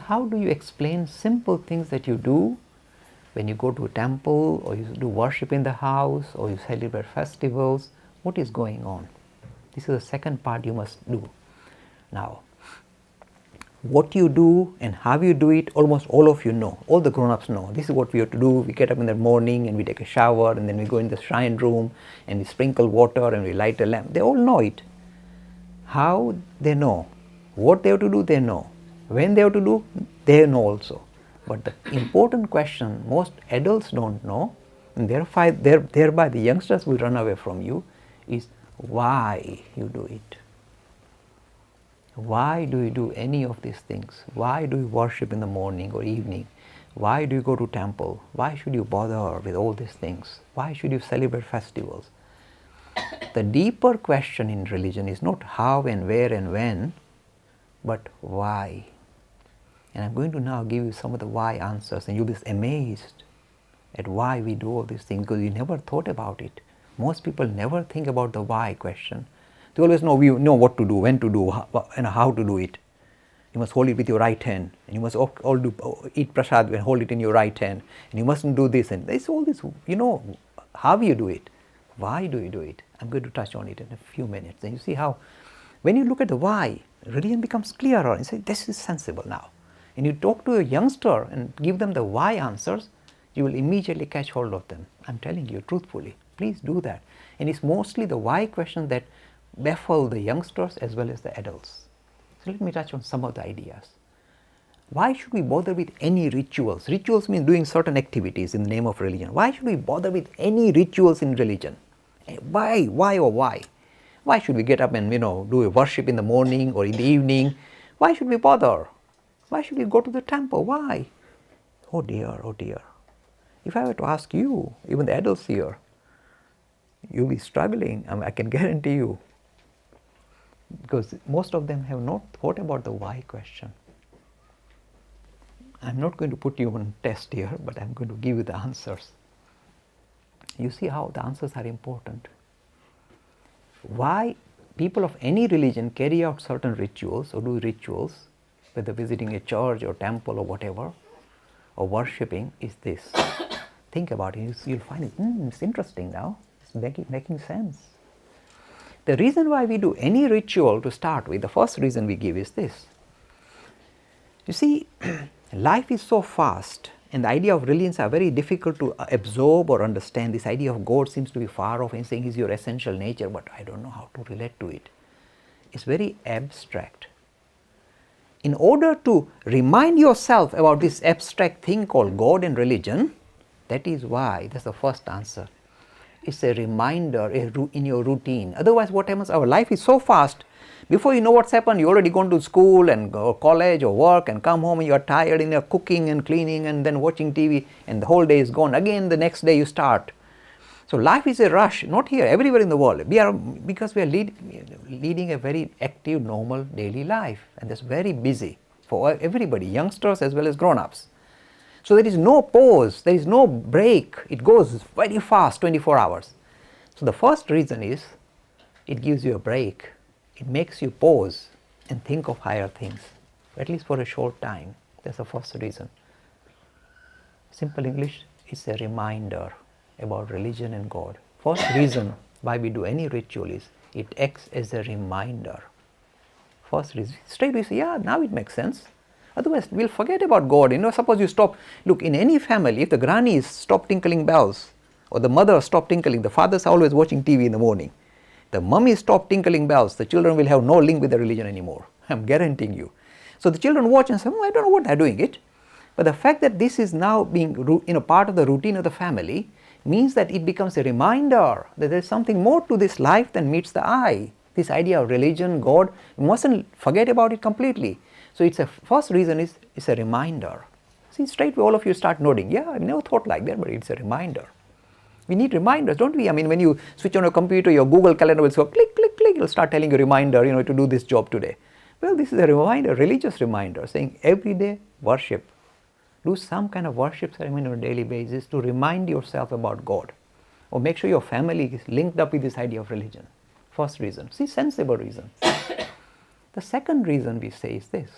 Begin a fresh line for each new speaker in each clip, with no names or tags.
how do you explain simple things that you do when you go to a temple, or you do worship in the house, or you celebrate festivals? What is going on? This is the second part you must do. Now, what you do and how you do it, almost all of you know. All the grown-ups know. This is what we have to do. We get up in the morning and we take a shower, and then we go in the shrine room and we sprinkle water and we light a lamp. They all know it. How they know? What they have to do, they know. When they have to do, they know also. But the important question most adults don't know, and thereby the youngsters will run away from you, is why you do it. Why do you do any of these things? Why do you worship in the morning or evening? Why do you go to temple? Why should you bother with all these things? Why should you celebrate festivals? The deeper question in religion is not how and where and when, but why. And I'm going to now give you some of the why answers, and you'll be amazed at why we do all these things, because you never thought about it. Most people never think about the why question. They always know, we know what to do, when to do, and how to do it. You must hold it with your right hand, and you must all eat prasad and hold it in your right hand, and you mustn't do this, and there's all this, you know how you do it. Why do you do it? I'm going to touch on it in a few minutes. And you see how, when you look at the why, religion becomes clearer, and say, this is sensible now. And you talk to a youngster and give them the why answers, you will immediately catch hold of them. I'm telling you truthfully, please do that. And it's mostly the why questions that baffle the youngsters as well as the adults. So let me touch on some of the ideas. Why should we bother with any rituals? Rituals mean doing certain activities in the name of religion. Why should we bother with any rituals in religion? Why? Why or why? Why should we get up and do a worship in the morning or in the evening? Why should we bother? Why should we go to the temple? Why? Oh dear, oh dear. If I were to ask you, even the adults here, you'll be struggling, I can guarantee you. Because most of them have not thought about the why question. I'm not going to put you on test here, but I'm going to give you the answers. You see how the answers are important. Why people of any religion carry out certain rituals or do rituals, whether visiting a church or temple or whatever, or worshipping, is this. Think about it, you'll find it, it's interesting now, it's making sense. The reason why we do any ritual to start with, the first reason we give is this. You see, life is so fast, and the idea of religions are very difficult to absorb or understand. This idea of God seems to be far off and saying He's your essential nature, but I don't know how to relate to it. It's very abstract. In order to remind yourself about this abstract thing called God and religion, that is why, that's the first answer. It's a reminder in your routine. Otherwise, what happens? Our life is so fast. Before you know what's happened, you already gone to school and or college or work and come home and you're tired and you're cooking and cleaning and then watching TV, and the whole day is gone. Again, the next day you start. So life is a rush, not here, everywhere in the world. Because we are leading a very active, normal daily life, and that's very busy for everybody, youngsters as well as grown-ups. So there is no pause, there is no break. It goes very fast, 24 hours. So the first reason is it gives you a break. It makes you pause and think of higher things, at least for a short time. That's the first reason. Simple English, it's a reminder about religion and God. First reason why we do any ritual is it acts as a reminder. First reason. Straight we say, yeah, now it makes sense. Otherwise, we'll forget about God. Suppose you stop. Look, in any family, if the grannies stop tinkling bells, or the mother stop tinkling, the father's always watching TV in the morning. The mummy stop tinkling bells, the children will have no link with the religion anymore. I'm guaranteeing you. So the children watch and say, I don't know what they're doing it. But the fact that this is now being part of the routine of the family means that it becomes a reminder that there's something more to this life than meets the eye. This idea of religion, God, you mustn't forget about it completely. So it's a first reason is it's a reminder. See, straight away all of you start nodding. Yeah, I never thought like that, but it's a reminder. We need reminders, don't we? I mean, when you switch on your computer, your Google Calendar will go click, click, click. It'll start telling you a reminder, to do this job today. Well, this is a reminder, religious reminder, saying every day worship. Do some kind of worship ceremony on a daily basis to remind yourself about God. Or make sure your family is linked up with this idea of religion. First reason. See, sensible reason. The second reason we say is this.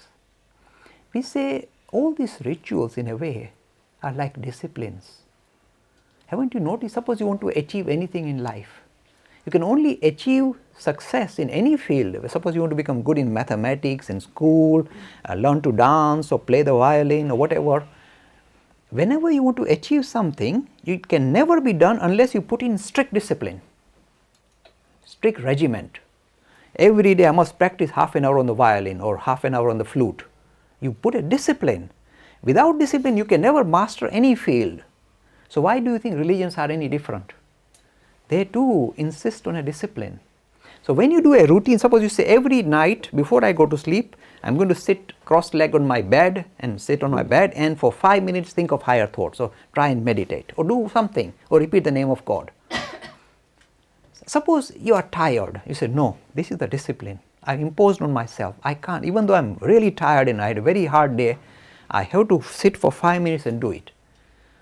We say all these rituals in a way are like disciplines. Haven't you noticed? Suppose you want to achieve anything in life. You can only achieve success in any field. Suppose you want to become good in mathematics, in school, learn to dance or play the violin or whatever. Whenever you want to achieve something, it can never be done unless you put in strict discipline, strict regiment. Every day I must practice half an hour on the violin or half an hour on the flute. You put a discipline. Without discipline, you can never master any field. So why do you think religions are any different? They too insist on a discipline. So when you do a routine, suppose you say every night before I go to sleep, I'm going to sit cross-legged on my bed and sit on my bed and for 5 minutes think of higher thoughts or try and meditate or do something or repeat the name of God. Suppose you are tired, you say, no, this is the discipline I imposed on myself. I can't, even though I'm really tired and I had a very hard day, I have to sit for 5 minutes and do it.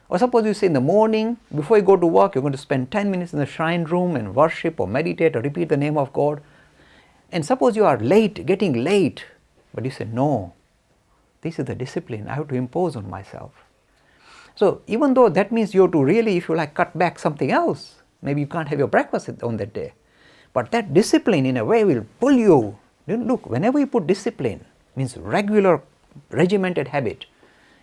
Or suppose you say in the morning, before you go to work, you're going to spend 10 minutes in the shrine room and worship or meditate or repeat the name of God. And suppose you are late, getting late, but you say, no, this is the discipline I have to impose on myself. So even though that means you have to really, if you like, cut back something else, maybe you can't have your breakfast on that day, but that discipline in a way will pull you. Look, whenever you put discipline, means regular, regimented habit,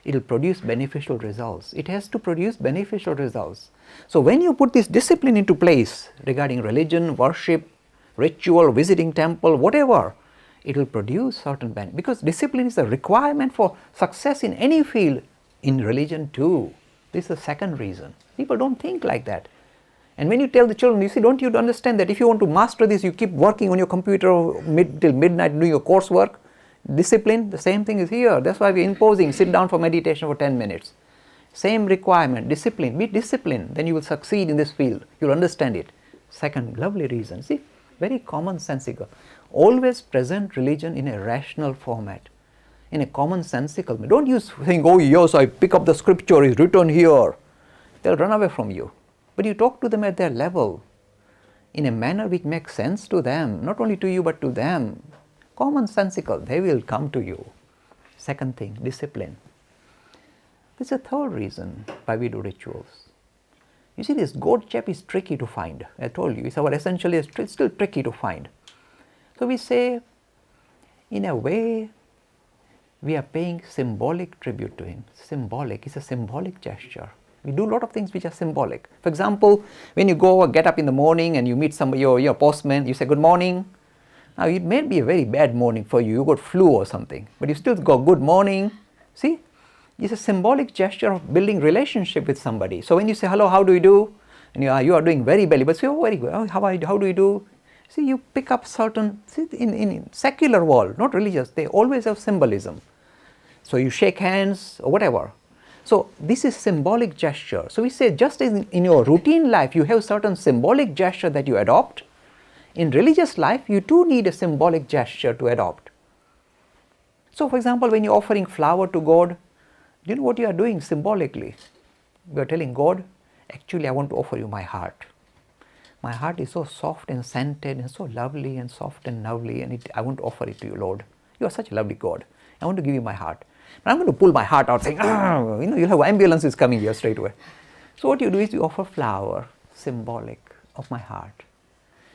it will produce beneficial results. It has to produce beneficial results. So when you put this discipline into place regarding religion, worship, ritual, visiting temple, whatever, it will produce certain benefits. Because discipline is a requirement for success in any field, in religion too. This is the second reason. People don't think like that. And when you tell the children, you see, don't you understand that if you want to master this, you keep working on your computer till midnight doing your coursework? Discipline, the same thing is here. That's why we're imposing, sit down for meditation for 10 minutes. Same requirement, discipline. Be disciplined, then you will succeed in this field. You'll understand it. Second, lovely reason. See, very commonsensical. Always present religion in a rational format, in a commonsensical way. Don't use saying, oh yes, I pick up the scripture, it's written here. They'll run away from you. But you talk to them at their level, in a manner which makes sense to them, not only to you but to them. Commonsensical, they will come to you. Second thing, discipline. This is a third reason why we do rituals. You see, this goat chap is tricky to find. I told you, it's our essentially it's still tricky to find. So we say, in a way, we are paying symbolic tribute to him. Symbolic, it's a symbolic gesture. We do a lot of things which are symbolic. For example, when you go get up in the morning and you meet somebody, your postman, you say good morning. Now it may be a very bad morning for you, you got flu or something, but you still go good morning. See, it's a symbolic gesture of building relationship with somebody. So when you say hello, how do you do? And you are doing very badly, but say, oh very good, oh, how do you do? See, you pick up certain, see, in secular world, not religious, they always have symbolism. So you shake hands or whatever. So this is symbolic gesture. So we say just as in your routine life you have certain symbolic gesture that you adopt, in religious life you too need a symbolic gesture to adopt. So for example, when you're offering flower to God, do you know what you are doing symbolically? You are telling God, actually I want to offer you my heart. My heart is so soft and scented and so lovely and soft and lovely, and I want to offer it to you, Lord. You are such a lovely God. I want to give you my heart. But I'm going to pull my heart out saying, you'll have ambulances coming here straight away. So what you do is you offer flower, symbolic of my heart.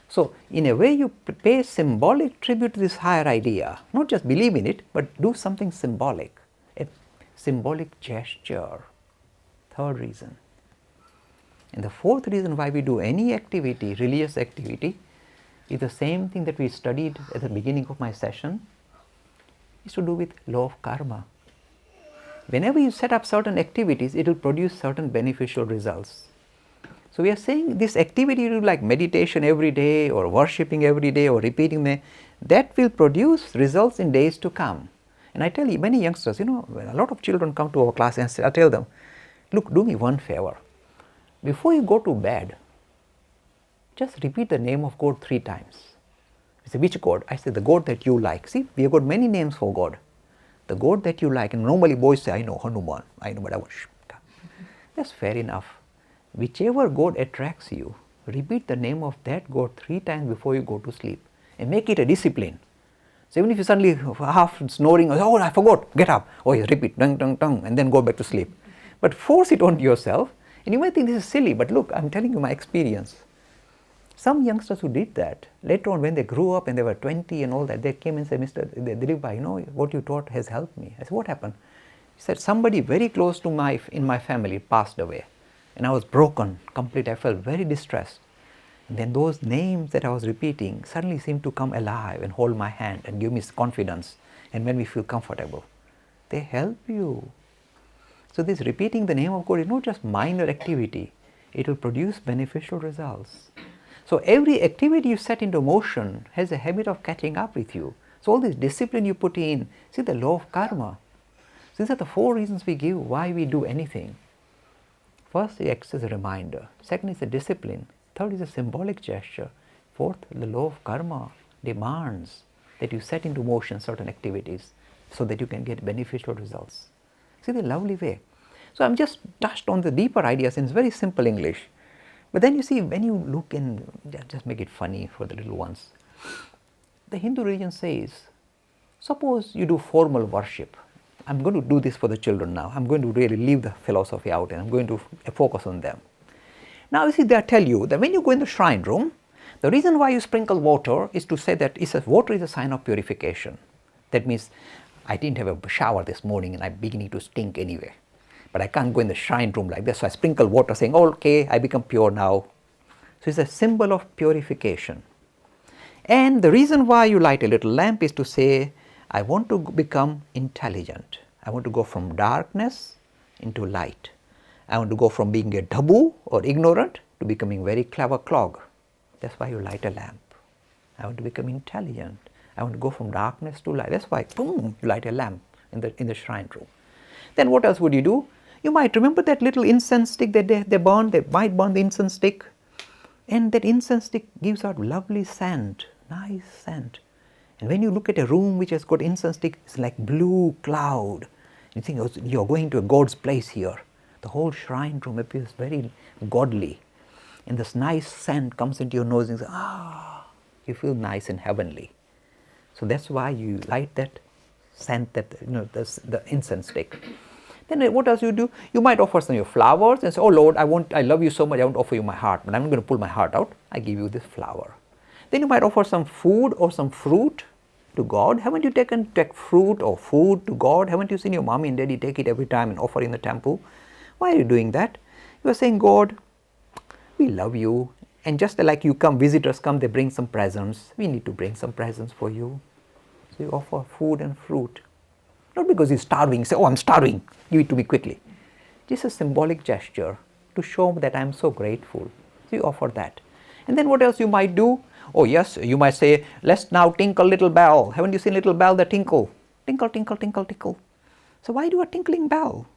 So in a way you pay symbolic tribute to this higher idea, not just believe in it, but do something symbolic, a symbolic gesture. Third reason. And the fourth reason why we do any activity, religious activity, is the same thing that we studied at the beginning of my session, is to do with law of karma. Whenever you set up certain activities, it will produce certain beneficial results. So we are saying this activity you do like meditation every day or worshipping every day or repeating that will produce results in days to come. And I tell you, many youngsters, when a lot of children come to our class and I tell them, look, do me one favor. Before you go to bed, just repeat the name of God 3 times. You say, which God? I say, the God that you like. See, we have got many names for God. The God that you like. And normally boys say, I know Hanuman, I know, but I worship. That's fair enough. Whichever God attracts you, repeat the name of that God 3 times before you go to sleep and make it a discipline. So even if you suddenly half snoring, oh, I forgot, get up. Oh, yes, repeat, dung, dung, dung, and then go back to sleep. But force it on yourself, and you might think this is silly, but look, I'm telling you my experience. Some youngsters who did that, later on when they grew up and they were 20 and all that, they came and said, Mr. Dilip Bhai, you know, what you taught has helped me. I said, what happened? He said, somebody very close to in my family passed away. And I was broken, complete. I felt very distressed. And then those names that I was repeating suddenly seemed to come alive and hold my hand and give me confidence and made me feel comfortable. They help you. So this repeating the name of God is not just minor activity. It will produce beneficial results. So every activity you set into motion has a habit of catching up with you. So all this discipline you put in, see the law of karma. So these are the 4 reasons we give why we do anything. First, it acts as a reminder. Second is a discipline. Third is a symbolic gesture. Fourth, the law of karma demands that you set into motion certain activities so that you can get beneficial results. See the lovely way. So I'm just touched on the deeper ideas in very simple English. But then you see, when you look and just make it funny for the little ones, the Hindu religion says, suppose you do formal worship. I'm going to do this for the children now. I'm going to really leave the philosophy out and I'm going to focus on them. Now you see, they tell you that when you go in the shrine room, the reason why you sprinkle water is to say that water is a sign of purification. That means I didn't have a shower this morning and I'm beginning to stink anyway. But I can't go in the shrine room like this, so I sprinkle water saying, oh, okay, I become pure now. So it's a symbol of purification. And the reason why you light a little lamp is to say, I want to become intelligent. I want to go from darkness into light. I want to go from being a tabu or ignorant to becoming very clever clog. That's why you light a lamp. I want to become intelligent. I want to go from darkness to light. That's why, boom, you light a lamp in the shrine room. Then what else would you do? You might remember that little incense stick that they burn. They might burn the incense stick. And that incense stick gives out lovely scent, nice scent. And when you look at a room which has got incense stick, it's like blue cloud. You think, oh, you're going to a God's place here. The whole shrine room appears very godly. And this nice scent comes into your nose and you say, you feel nice and heavenly. So that's why you light that scent, that the incense stick. Then what else you do? You might offer some of your flowers and say, oh Lord, I love you so much, I want to offer you my heart, but I'm not going to pull my heart out. I give you this flower. Then you might offer some food or some fruit to God. Haven't you take fruit or food to God? Haven't you seen your mommy and daddy take it every time and offer in the temple? Why are you doing that? You are saying, God, we love you. And just like visitors come, they bring some presents. We need to bring some presents for you. So you offer food and fruit. Not because he's starving, say, oh, I'm starving, give it to me quickly. Just a symbolic gesture to show that I'm so grateful. So you offer that. And then what else you might do? Oh yes, you might say, let's now tinkle little bell. Haven't you seen little bell that tinkle? Tinkle, tinkle, tinkle, tinkle. So why do a tinkling bell?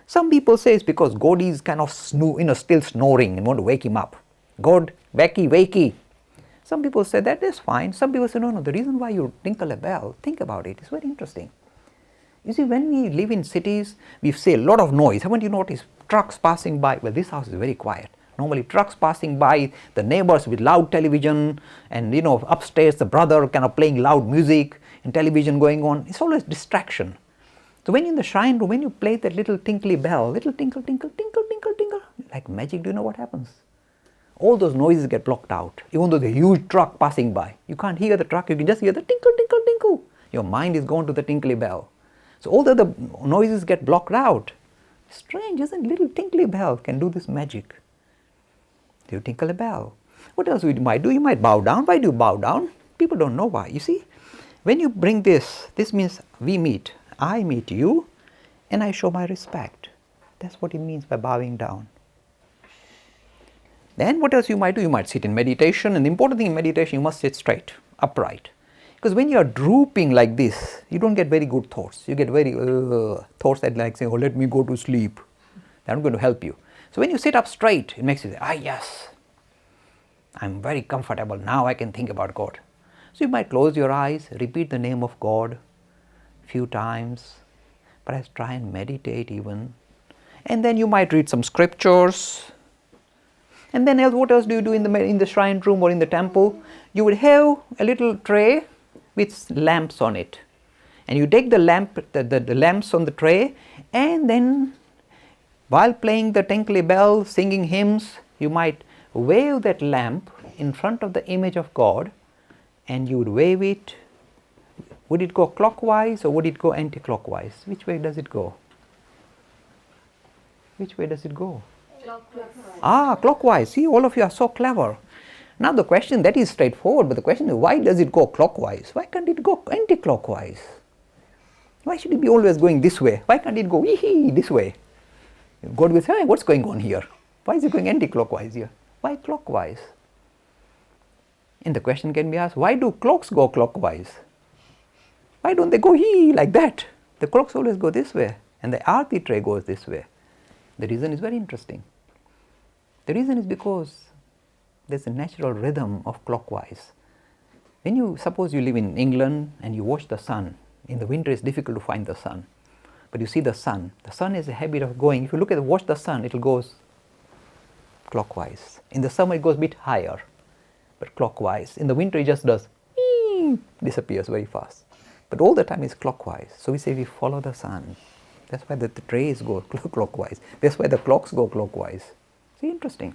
Some people say it's because God is kind of still snoring and want to wake him up. God, wakey, wakey. Some people say that is fine. Some people say, no, the reason why you tinkle a bell, think about it, it's very interesting. You see, when we live in cities, we see a lot of noise. Haven't you noticed trucks passing by? Well, this house is very quiet. Normally trucks passing by, the neighbors with loud television, and upstairs the brother kind of playing loud music and television going on. It's always distraction. So when in the shrine room, when you play that little tinkly bell, little tinkle, tinkle, tinkle, tinkle, tinkle, like magic, do you know what happens? All those noises get blocked out. Even though there's a huge truck passing by, you can't hear the truck, you can just hear the tinkle, tinkle, tinkle. Your mind is gone to the tinkly bell. So all the other noises get blocked out. Strange, isn't it? Little tinkly bell can do this magic. You tinkle a bell. What else you might do? You might bow down. Why do you bow down? People don't know why. You see, when you bring this means we meet. I meet you and I show my respect. That's what it means by bowing down. Then what else you might do? You might sit in meditation, and the important thing in meditation, you must sit straight, upright. Because when you are drooping like this, you don't get very good thoughts. You get very thoughts that like say, oh, let me go to sleep. They're not going to help you. So when you sit up straight, it makes you say, yes, I'm very comfortable. Now I can think about God. So you might close your eyes, repeat the name of God a few times, perhaps try and meditate even. And then you might read some scriptures. And then what else do you do in the shrine room or in the temple? You would have a little tray with lamps on it. And you take the lamps on the tray, and then while playing the tinkly bell, singing hymns, you might wave that lamp in front of the image of God, and you would wave it. Would it go clockwise or would it go anti-clockwise? Which way does it go? Which way does it go? Clockwise. Clockwise. See, all of you are so clever. Now the question, that is straightforward, but the question is, why does it go clockwise? Why can't it go anti-clockwise? Why should it be always going this way? Why can't it go this way? God will say, hey, what's going on here? Why is it going anti-clockwise here? Why clockwise? And the question can be asked, why do clocks go clockwise? Why don't they go like that? The clocks always go this way, and the Aarti tray goes this way. The reason is very interesting. The reason is because there's a natural rhythm of clockwise. When you, suppose you live in England and you watch the sun, in the winter it's difficult to find the sun, but you see the sun has a habit of going, if you watch the sun, it goes clockwise. In the summer it goes a bit higher, but clockwise. In the winter it just does, disappears very fast. But all the time it's clockwise. So we say we follow the sun. That's why the trays go clockwise. That's why the clocks go clockwise. See, interesting.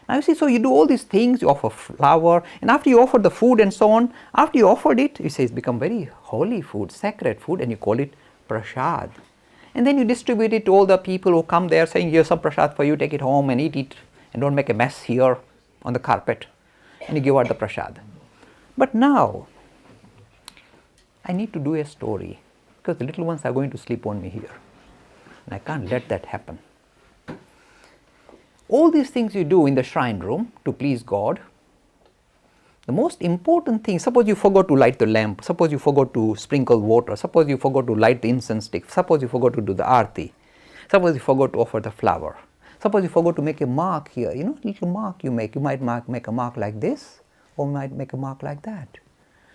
Now you see, so you do all these things, you offer flour, and after you offer the food and so on, after you offered it, you say it's become very holy food, sacred food, and you call it prasad. And then you distribute it to all the people who come there, saying, here's some prasad for you, take it home and eat it, and don't make a mess here on the carpet. And you give out the prasad. But now, I need to do a story, because the little ones are going to sleep on me here. And I can't let that happen. All these things you do in the shrine room to please God, the most important thing, suppose you forgot to light the lamp, suppose you forgot to sprinkle water, suppose you forgot to light the incense stick, suppose you forgot to do the aarti, suppose you forgot to offer the flower, suppose you forgot to make a mark here, little mark you make might make a mark like this, or might make a mark like that.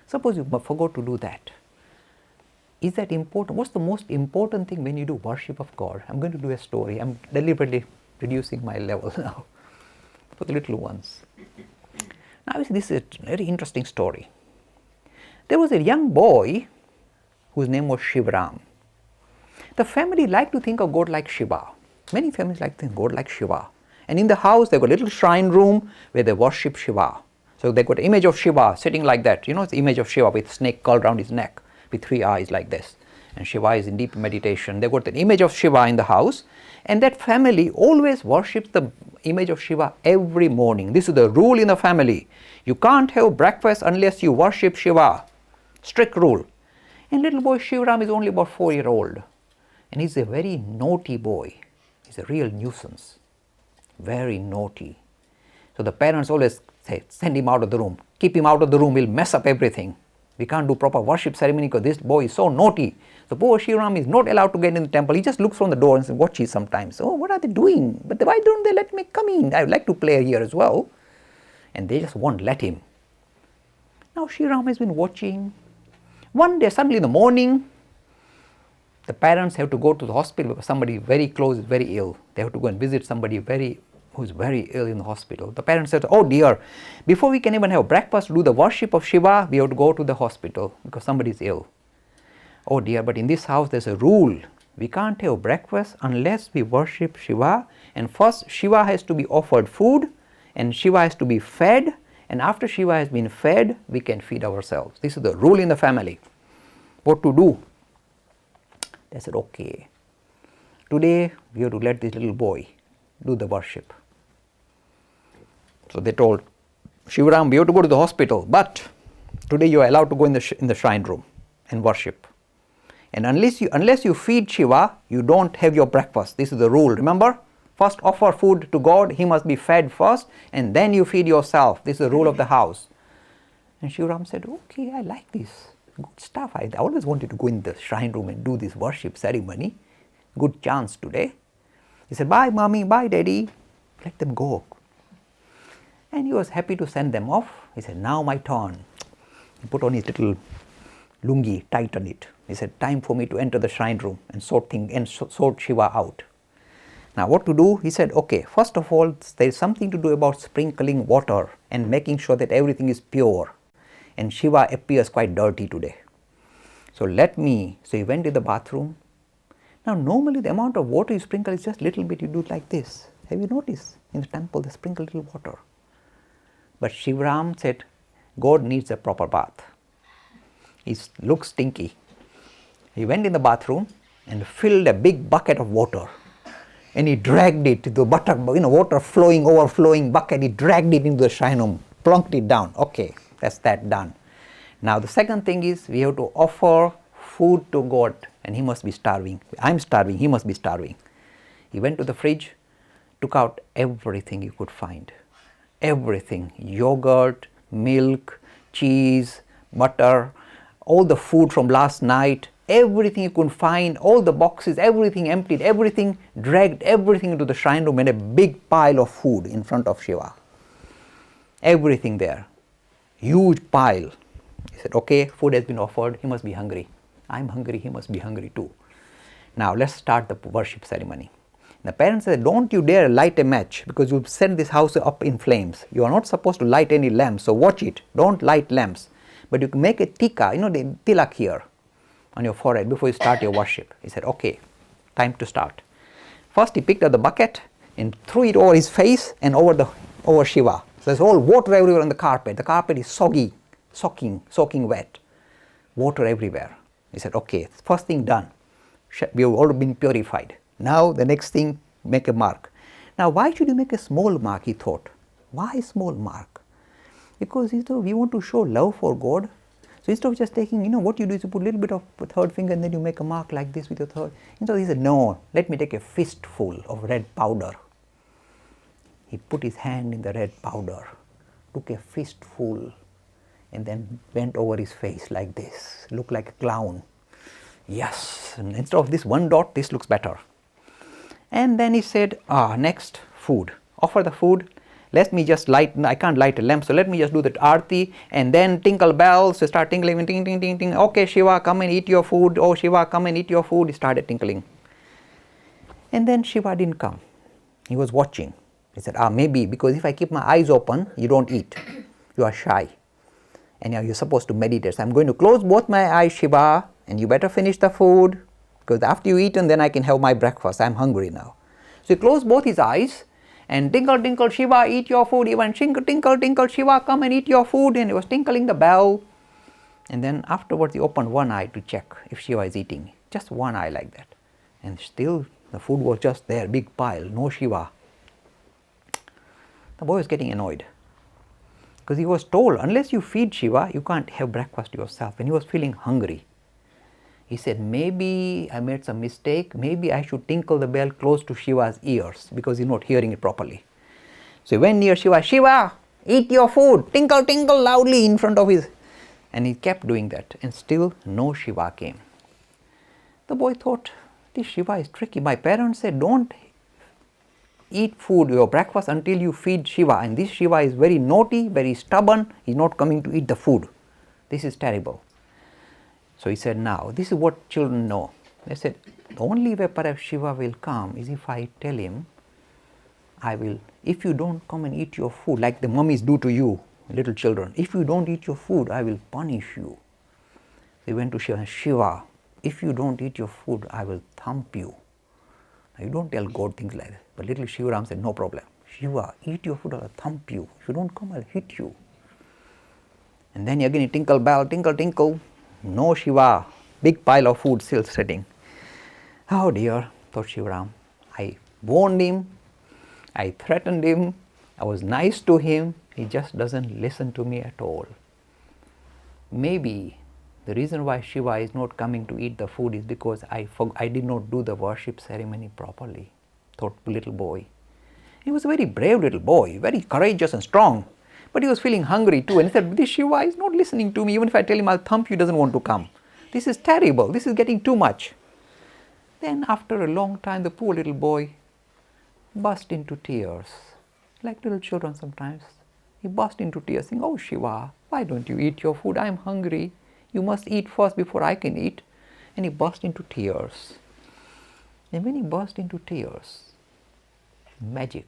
Suppose you forgot to do that. Is that important? What's the most important thing when you do worship of God? I'm going to do a story. I'm deliberately reducing my level now for the little ones. Now this is a very interesting story. There was a young boy whose name was Shivram. The family liked to think of God like Shiva. Many families like to think of God like Shiva. And in the house they got a little shrine room where they worship Shiva. So they got an image of Shiva sitting like that. It's the image of Shiva with snake curled around his neck, with 3 eyes like this, and Shiva is in deep meditation. They got an image of Shiva in the house, and that family always worships the image of Shiva every morning. This is the rule in the family. You can't have breakfast unless you worship Shiva. Strict rule. And little boy Shivram is only about 4-year-old, and he's a very naughty boy. He's a real nuisance, very naughty. So the parents always say, send him out of the room, keep him out of the room, he'll mess up everything. We can't do proper worship ceremony because this boy is so naughty. So poor Shivram is not allowed to get in the temple. He just looks from the door and watches sometimes. Oh, what are they doing? But why don't they let me come in? I would like to play here as well. And they just won't let him. Now Shivram has been watching. One day, suddenly in the morning, the parents have to go to the hospital because somebody very close is very ill. They have to go and visit somebody who's very ill in the hospital. The parents said, oh dear, before we can even have breakfast, do the worship of Shiva, we have to go to the hospital because somebody is ill. Oh dear, but in this house there's a rule. We can't have breakfast unless we worship Shiva, and first Shiva has to be offered food, and Shiva has to be fed, and after Shiva has been fed, we can feed ourselves. This is the rule in the family. What to do? They said, okay, today we have to let this little boy do the worship. So they told Shivram, we have to go to the hospital, but today you are allowed to go in the shrine room and worship. And unless you feed Shiva, you don't have your breakfast. This is the rule, remember? First offer food to God, he must be fed first, and then you feed yourself. This is the rule of the house. And Shivram said, okay, I like this. Good stuff. I always wanted to go in the shrine room and do this worship ceremony. Good chance today. He said, bye mommy, bye daddy. Let them go. And he was happy to send them off. He said, now my turn. He put on his little lungi, tightened it. He said, time for me to enter the shrine room and sort Shiva out. Now what to do? He said, okay, first of all, there is something to do about sprinkling water and making sure that everything is pure. and Shiva appears quite dirty today. So he went to the bathroom. Now normally the amount of water you sprinkle is just little bit, you do it like this. Have you noticed in the temple they sprinkle little water? But Shivram said, God needs a proper bath. He looks stinky. He went in the bathroom and filled a big bucket of water. And he dragged it to the water flowing, overflowing bucket. He dragged it into the shrine room, plunked it down. Okay, that's that done. Now the second thing is we have to offer food to God, and he must be starving. I'm starving, he must be starving. He went to the fridge, took out everything he could find. Everything, yogurt, milk, cheese, butter, all the food from last night, everything you could find, all the boxes, everything emptied, everything, dragged everything into the shrine room and a big pile of food in front of Shiva. Everything there, huge pile. He said, okay, food has been offered, he must be hungry. I'm hungry, he must be hungry too. Now let's start the worship ceremony. The parents said, don't you dare light a match because you'll set this house up in flames. You are not supposed to light any lamps, so watch it. Don't light lamps. But you can make a tika, the tilak here on your forehead before you start your worship. He said, okay, time to start. First he picked up the bucket and threw it over his face and over Shiva. So there's all water everywhere on the carpet. The carpet is soggy, soaking wet. Water everywhere. He said, okay, first thing done. We have all been purified. Now the next thing, make a mark. Now why should you make a small mark, he thought. Why small mark? Because we want to show love for God. So instead of just taking, what you do is you put a little bit of third finger and then you make a mark like this with your third. So he said, no, let me take a fistful of red powder. He put his hand in the red powder, took a fistful and then bent over his face like this, looked like a clown. Yes, and instead of this one dot, this looks better. And then he said, next, food. Offer the food. Let me just I can't light a lamp, so let me just do the aarti and then tinkle bells, so start tinkling, ting, ting, ting, ting. Okay, Shiva, come and eat your food. Oh, Shiva, come and eat your food. He started tinkling. And then Shiva didn't come. He was watching. He said, maybe because if I keep my eyes open, you don't eat. You are shy. And now you're supposed to meditate. So I'm going to close both my eyes, Shiva, and you better finish the food because after you eat, and then I can have my breakfast. I'm hungry now. So he closed both his eyes and tinkle, tinkle, Shiva, eat your food. He went tinkle, tinkle, tinkle, Shiva, come and eat your food. And he was tinkling the bell. And then afterwards, he opened one eye to check if Shiva is eating. Just one eye like that. And still, the food was just there, big pile, no Shiva. The boy was getting annoyed. Because he was told, unless you feed Shiva, you can't have breakfast yourself. And he was feeling hungry. He said, maybe I made some mistake. Maybe I should tinkle the bell close to Shiva's ears because he's not hearing it properly. So he went near Shiva. Shiva, eat your food. Tinkle, tinkle loudly in front of his. And he kept doing that. And still no Shiva came. The boy thought, this Shiva is tricky. My parents said, don't eat food, your breakfast, until you feed Shiva. And this Shiva is very naughty, very stubborn. He's not coming to eat the food. This is terrible. So he said, now, this is what children know. They said, the only way perhaps Shiva will come is if I tell him, if you don't come and eat your food, like the mummies do to you, little children, if you don't eat your food, I will punish you. They went to Shiva, Shiva, if you don't eat your food, I will thump you. Now, you don't tell God things like that. But little Shivaram said, no problem. Shiva, eat your food or I'll thump you. If you don't come, I'll hit you. And then again he tinkle bell, tinkle, tinkle. No Shiva, big pile of food still sitting. Oh dear, thought Shivaram. I warned him, I threatened him, I was nice to him, he just doesn't listen to me at all. Maybe the reason why Shiva is not coming to eat the food is because I did not do the worship ceremony properly, thought the little boy. He was a very brave little boy, very courageous and strong. But he was feeling hungry too, and he said, this Shiva is not listening to me. Even if I tell him I'll thump you, he doesn't want to come. This is terrible. This is getting too much. Then after a long time, the poor little boy burst into tears, like little children sometimes. He burst into tears saying, oh Shiva, why don't you eat your food? I'm hungry. You must eat first before I can eat. And he burst into tears. And when he burst into tears, magic,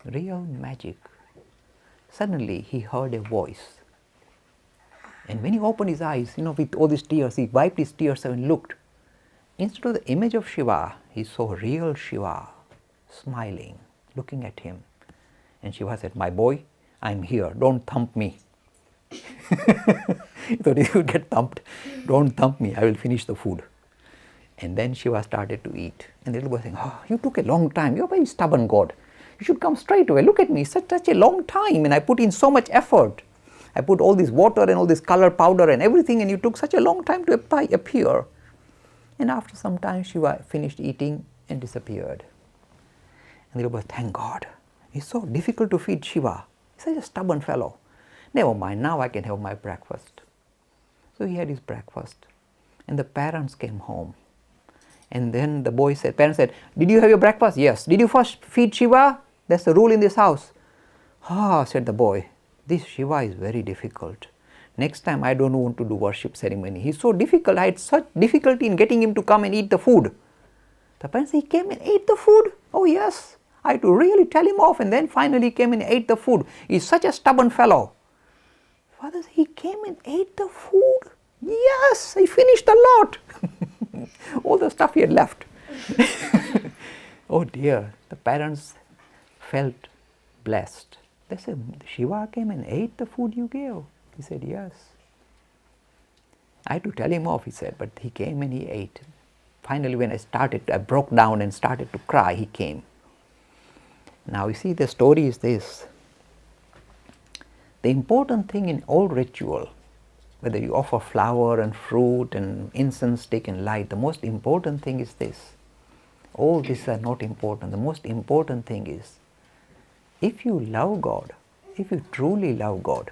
real magic. Suddenly he heard a voice. And when he opened his eyes, with all these tears, he wiped his tears and looked. Instead of the image of Shiva, he saw real Shiva smiling, looking at him. And Shiva said, "My boy, I'm here. Don't thump me." He thought he would get thumped. "Don't thump me. I will finish the food." And then Shiva started to eat. And the little boy saying, "Oh, you took a long time. You're a very stubborn God. You should come straight away. Look at me. Such a long time. And I put in so much effort. I put all this water and all this color powder and everything, and you took such a long time to appear." And after some time, Shiva finished eating and disappeared. And the little boy, "Thank God. It's so difficult to feed Shiva. He's such a stubborn fellow. Never mind, now I can have my breakfast." So he had his breakfast. And the parents came home. And then the boy said, parents said, "Did you have your breakfast?" "Yes." "Did you first feed Shiva?" "That's the rule in this house." "Ah," said the boy, "this Shiva is very difficult. Next time I don't want to do worship ceremony. He's so difficult. I had such difficulty in getting him to come and eat the food." The parents said, "He came and ate the food?" "Oh yes. I had to really tell him off, and then finally he came and ate the food. He's such a stubborn fellow." Father said, "He came and ate the food?" "Yes, he finished a lot." All the stuff he had left. Oh dear, the parents felt blessed. They said, "Shiva came and ate the food you gave?" He said, "Yes." I had to tell him off, he said, but he came and he ate. Finally, when I broke down and started to cry, he came. Now you see, the story is this. The important thing in all ritual, whether you offer flower and fruit and incense stick and light, the most important thing is this. All these are not important. The most important thing is, if you love God, if you truly love God,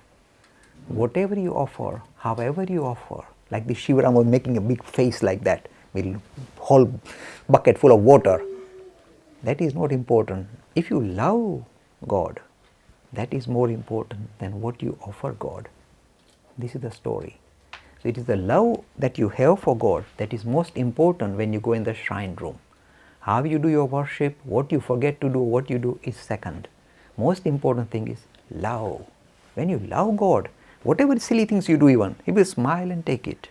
whatever you offer, however you offer, like the Shivaram was making a big face like that, with a whole bucket full of water, that is not important. If you love God, that is more important than what you offer God. This is the story. So it is the love that you have for God that is most important when you go in the shrine room. How you do your worship, what you forget to do, what you do is second. Most important thing is love. When you love God, whatever silly things you do even, He will smile and take it.